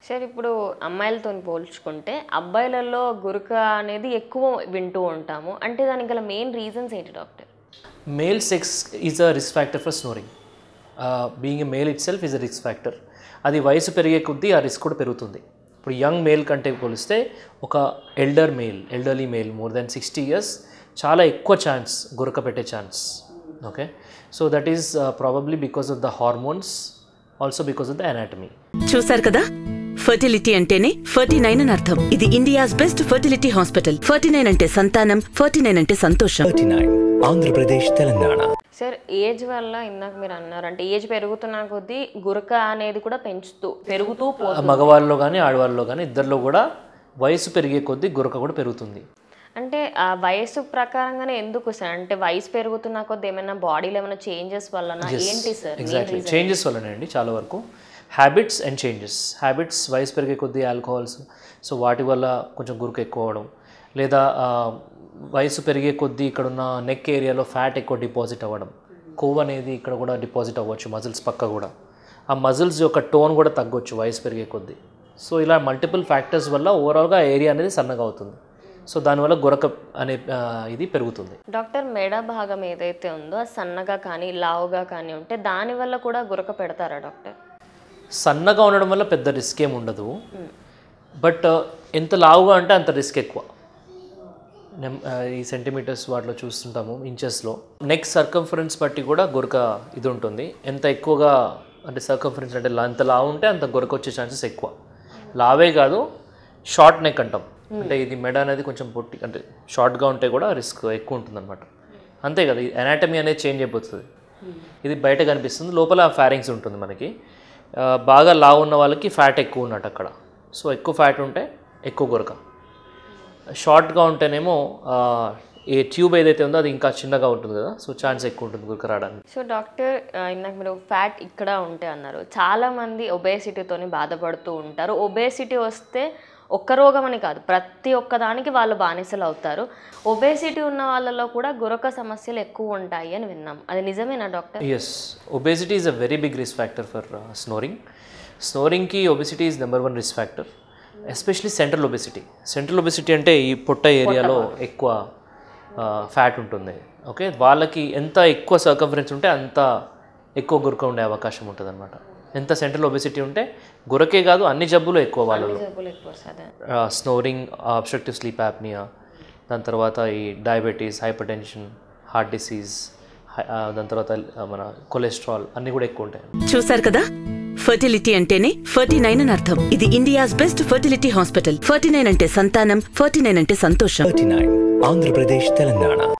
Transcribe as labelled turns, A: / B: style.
A: Sir ఇప్పుడు అమ్మాయిలతో పోల్చుకుంటే అబ్బాయిలలో గురక అనేది ఎక్కువ వింటూ ఉంటాము. అంటే దానికి గల మెయిన్ రీజన్స్ ఏంటి doctor?
B: Male sex is a risk factor for snoring. Being a male itself is a risk factor. అది వయసు పెరిగే కొద్దీ ఆ రిస్క్ కూడా పెరుగుతుంది. ఇప్పుడు యంగ్ మేల్ కంటే పోలిస్తే ఒక elderly male more than 60 years చాలా ఎక్కువ ఛాన్స్ గురక పెట్టే chance. Okay, so that is probably because of the hormones, also because of the anatomy.
C: చూసారు కదా, ఫర్టిలిటీ అంటేనే 49 అని అర్థం. ఇది ఇండియాస్ బెస్ట్ ఫర్టిలిటీ హాస్పిటల్. 49 అంటే సంతానం, 49 అంటే సంతోషం.
D: 39 ఆంధ్రప్రదేశ్ తెలంగాణ.
A: సార్ ఏజ్ వల్ల ఇందాక మీరు అన్నారు, అంటే ఏజ్ పెరుగుతున్న కొద్దీ గురక అనేది కూడా పెరుగుతూ పోతుంది.
B: మగవాళ్ళలో కానీ ఆడవాళ్ళలో కానీ ఇద్దరిలో కూడా వయసు పెరిగే కొద్దీ గురక కూడా పెరుగుతుంది.
A: అంటే ఆ వయసు ప్రకారంగానే ఎందుకు సార్? అంటే వయసు పెరుగుతున్న కొద్దీ ఏమైనా బాడీలో ఏమైనా చేంజెస్ వలన ఏంటి సార్?
B: ఎగ్జాక్ట్లీ, చేంజెస్ వల్లనే అండి. చాలా వరకు హ్యాబిట్స్ అండ్ చేంజెస్. హ్యాబిట్స్ వయసు పెరిగే కొద్దీ ఆల్కహాల్స్, సో వాటి వల్ల కొంచెం గురక ఎక్కువ అవడం, లేదా వయసు పెరిగే కొద్దీ ఇక్కడున్న నెక్ ఏరియాలో ఫ్యాట్ ఎక్కువ డిపాజిట్ అవ్వడం, కొవ్వు అనేది ఇక్కడ కూడా డిపాజిట్ అవ్వచ్చు, మజిల్స్ పక్క కూడా. ఆ మజిల్స్ యొక్క టోన్ కూడా తగ్గొచ్చు వయసు పెరిగే కొద్దీ. సో ఇలా మల్టిపుల్ ఫ్యాక్టర్స్ వల్ల ఓవరాల్గా ఏరియా అనేది సన్నగా అవుతుంది. సో దానివల్ల గురక అనే ఇది పెరుగుతుంది.
A: డాక్టర్, మెడ భాగం ఏదైతే ఉందో అది సన్నగా కానీ లావుగా కానీ ఉంటే దానివల్ల కూడా గురక పెడతారా డాక్టర్?
B: సన్నగా ఉండడం వల్ల పెద్ద రిస్క్ ఏమి ఉండదు, బట్ ఎంత లావుగా అంటే అంత రిస్క్ ఎక్కువ. ఈ సెంటీమీటర్స్ వాటిలో చూస్తుంటాము, ఇంచెస్లో. నెక్ సర్కంఫరెన్స్ బట్టి కూడా గురక ఇది ఉంటుంది. ఎంత ఎక్కువగా అంటే సర్కంఫరెన్స్ అంటే ఎంత లావు ఉంటే అంత గురక వచ్చే ఛాన్సెస్ ఎక్కువ. లావే కాదు, షార్ట్ నెక్ అంటాం, అంటే ఇది మెడ అనేది కొంచెం పొట్టి అంటే షార్ట్గా ఉంటే కూడా రిస్క్ ఎక్కువ ఉంటుంది అనమాట. అంతే కదా, ఈ అనాటమీ అనేది చేంజ్ అయిపోతుంది. ఇది బయట కనిపిస్తుంది, లోపల ఫ్యారింగ్స్ ఉంటుంది మనకి. బాగా లావు ఉన్న వాళ్ళకి ఫ్యాట్ ఎక్కువ ఉన్నట్టు అక్కడ. సో ఎక్కువ ఫ్యాట్ ఉంటే ఎక్కువ గురక. షార్ట్గా ఉంటేనేమో ఏ ట్యూబ్ ఏదైతే ఉందో అది ఇంకా చిన్నగా ఉంటుంది కదా, సో ఛాన్స్ ఎక్కువ ఉంటుంది గురక రావడానికి.
A: సో డాక్టర్, ఇందాక మీరు ఫ్యాట్ ఇక్కడ ఉంటే అన్నారు. చాలామంది ఒబేసిటీతోని బాధపడుతూ ఉంటారు. ఒబేసిటీ వస్తే ఒక్క రోగం అని కాదు, ప్రతి ఒక్కదానికి వాళ్ళు బానిసలు అవుతారు. ఒబేసిటీ ఉన్న వాళ్ళలో కూడా గురక సమస్యలు ఎక్కువ ఉంటాయి అని విన్నాం. అది నిజమేనా doctor?
B: Yes, obesity is a very big risk factor for snoring. స్నోరింగ్కి obesity is number 1 risk factor, especially central obesity. Central obesity అంటే ఈ పొట్ట ఏరియాలో ఎక్కువ ఫ్యాట్ ఉంటుంది. ఓకే, వాళ్ళకి ఎంత ఎక్కువ సర్కంఫరెన్స్ ఉంటే అంత ఎక్కువ గురక ఉండే అవకాశం ఉంటుంది అనమాట. ఎంత సెంట్రల్ ఒబేసిటీ ఉంటే గురకే కాదు అన్ని జబ్బులు ఎక్కువ వాళ్ళలో. స్నోరింగ్, అబ్స్ట్రక్టివ్ స్లీప్ యాప్నియా, దాని తర్వాత ఈ diabetes, hyper tension, heart disease, దాని తర్వాత మన కొలెస్ట్రాల్ అన్నీ కూడా ఎక్కువ ఉంటాయి.
C: చూసారు కదా, ఫర్టిలిటీ అంటేనే 49 అని అర్థం. ఇది ఇండియాస్ బెస్ట్ ఫర్టిలిటీ హాస్పిటల్. 49 అంటే సంతానం, 49 అంటే సంతోషం.
D: 39 ఆంధ్రప్రదేశ్ తెలంగాణ.